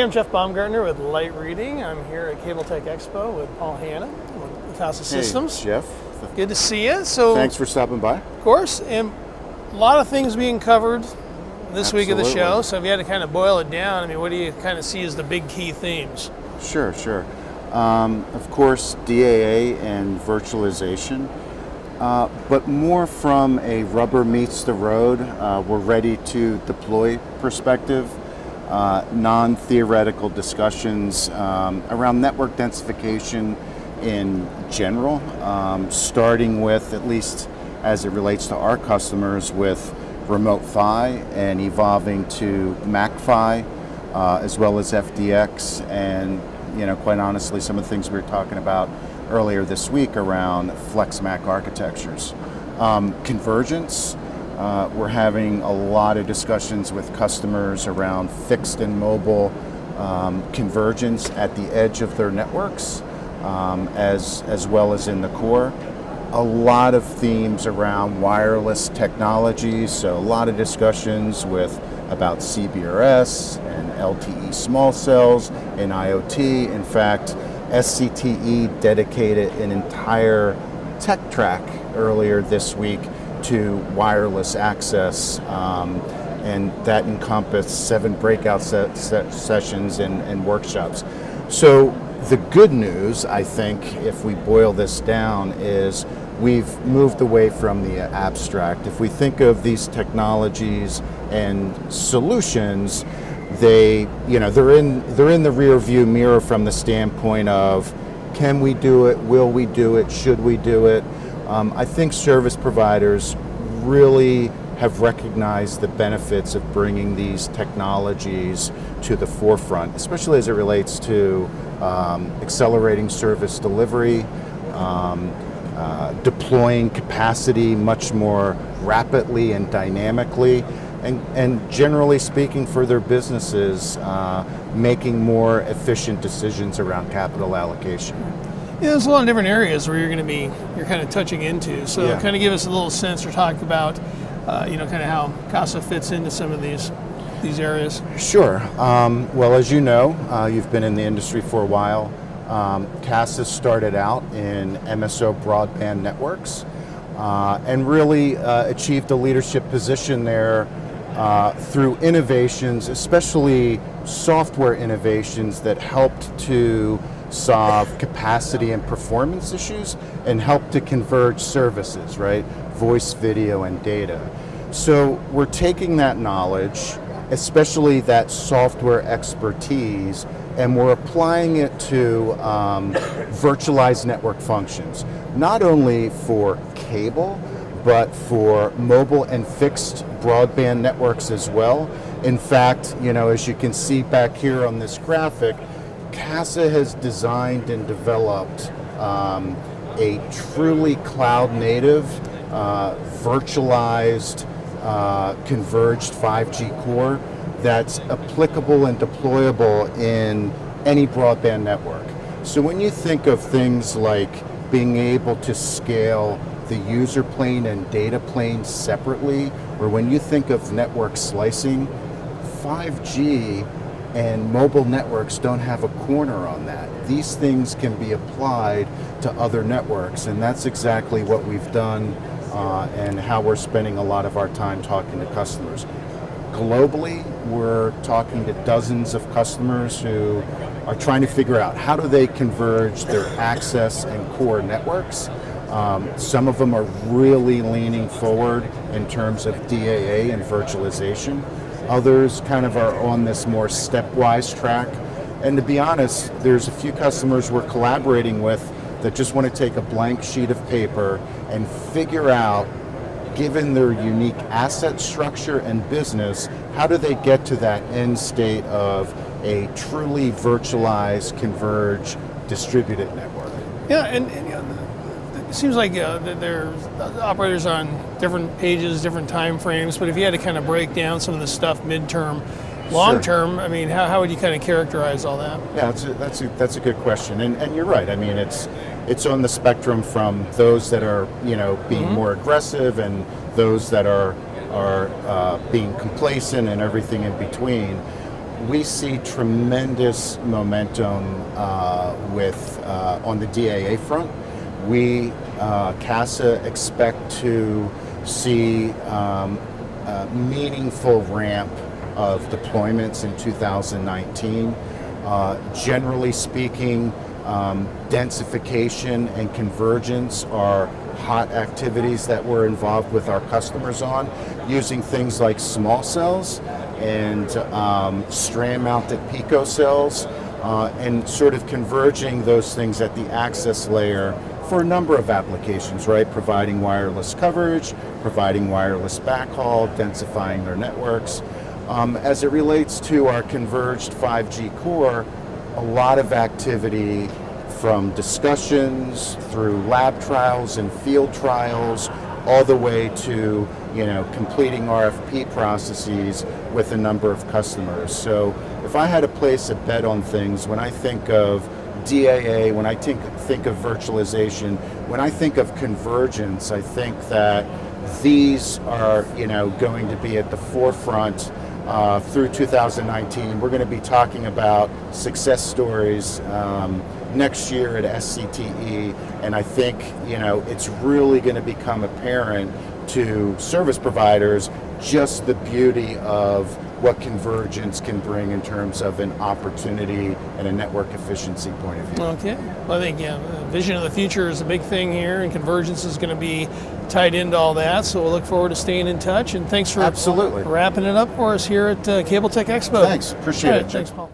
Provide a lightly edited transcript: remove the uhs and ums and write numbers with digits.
Hey, I'm Jeff Baumgartner with Light Reading. I'm here at Cable-Tec Expo with Paul Hanna with Casa Systems. Hey, Jeff. Good to see you. So, thanks for stopping by. Of course, and a lot of things being covered this week of the show. So if you had to kind of boil it down, I mean, what do you kind of see as the big key themes? Sure. Of course, DAA and virtualization, but more from a rubber meets the road, we're ready to deploy perspective. Non-theoretical discussions around network densification in general, starting with, at least as it relates to our customers, with remote PHY and evolving to MAC-PHY, as well as FDX, and quite honestly, some of the things we were talking about earlier this week around FlexMAC architectures. Convergence. We're having a lot of discussions with customers around fixed and mobile convergence at the edge of their networks, as well as in the core. A lot of themes around wireless technologies, so a lot of discussions about CBRS and LTE small cells and IoT. In fact, SCTE dedicated an entire tech track earlier this week to wireless access, and that encompassed 7 breakout sessions and workshops. So the good news, I think, if we boil this down, is we've moved away from the abstract. If we think of these technologies and solutions, they're in the rear view mirror from the standpoint of, can we do it, will we do it, should we do it? I think service providers really have recognized the benefits of bringing these technologies to the forefront, especially as it relates to accelerating service delivery, deploying capacity much more rapidly and dynamically, and generally speaking for their businesses, making more efficient decisions around capital allocation. Yeah, there's a lot of different areas where you're kind of touching into. So kind of give us a little sense or talk about, kind of how Casa fits into some of these areas. Sure. Well, as you know, you've been in the industry for a while. Casa started out in MSO broadband networks and really achieved a leadership position there through innovations, especially software innovations that helped to solve capacity and performance issues and help to converge services, right? Voice, video, and data. So we're taking that knowledge, especially that software expertise, and we're applying it to virtualized network functions, not only for cable, but for mobile and fixed broadband networks as well. In fact, as you can see back here on this graphic, Casa has designed and developed a truly cloud-native, virtualized, converged 5G core that's applicable and deployable in any broadband network. So when you think of things like being able to scale the user plane and data plane separately, or when you think of network slicing, 5G and mobile networks don't have a corner on that. These things can be applied to other networks, and that's exactly what we've done and how we're spending a lot of our time talking to customers. Globally, we're talking to dozens of customers who are trying to figure out how do they converge their access and core networks. Some of them are really leaning forward in terms of DAA and virtualization. Others kind of are on this more stepwise track. And to be honest, there's a few customers we're collaborating with that just want to take a blank sheet of paper and figure out, given their unique asset structure and business, how do they get to that end state of a truly virtualized, converged, distributed network? Yeah, and it seems like the operators are on different pages, different time frames, but if you had to kind of break down some of the stuff midterm, long term, I mean, how would you kind of characterize all that? Yeah, that's a good question, and you're right. I mean, it's on the spectrum from those that are being more aggressive and those that are being complacent and everything in between. we see tremendous momentum on the DAA front. We, Casa, expect to see a meaningful ramp of deployments in 2019. Generally speaking, densification and convergence are hot activities that we're involved with our customers on, using things like small cells and strand-mounted pico cells, and sort of converging those things at the access layer for a number of applications, right? Providing wireless coverage, providing wireless backhaul, densifying their networks. As it relates to our converged 5G core, a lot of activity from discussions through lab trials and field trials, all the way to completing RFP processes with a number of customers. So if I had to place a bet on things, when I think of DAA, when I think of virtualization, when I think of convergence, I think that these are going to be at the forefront through 2019. We're going to be talking about success stories next year at SCTE, and I think it's really going to become apparent to service providers just the beauty of what convergence can bring in terms of an opportunity and a network efficiency point of view. Okay. Well, I think vision of the future is a big thing here, and convergence is going to be tied into all that. So we'll look forward to staying in touch. And thanks for Absolutely wrapping it up for us here at Cable-Tec Expo. Thanks. Appreciate it. Thanks, Paul.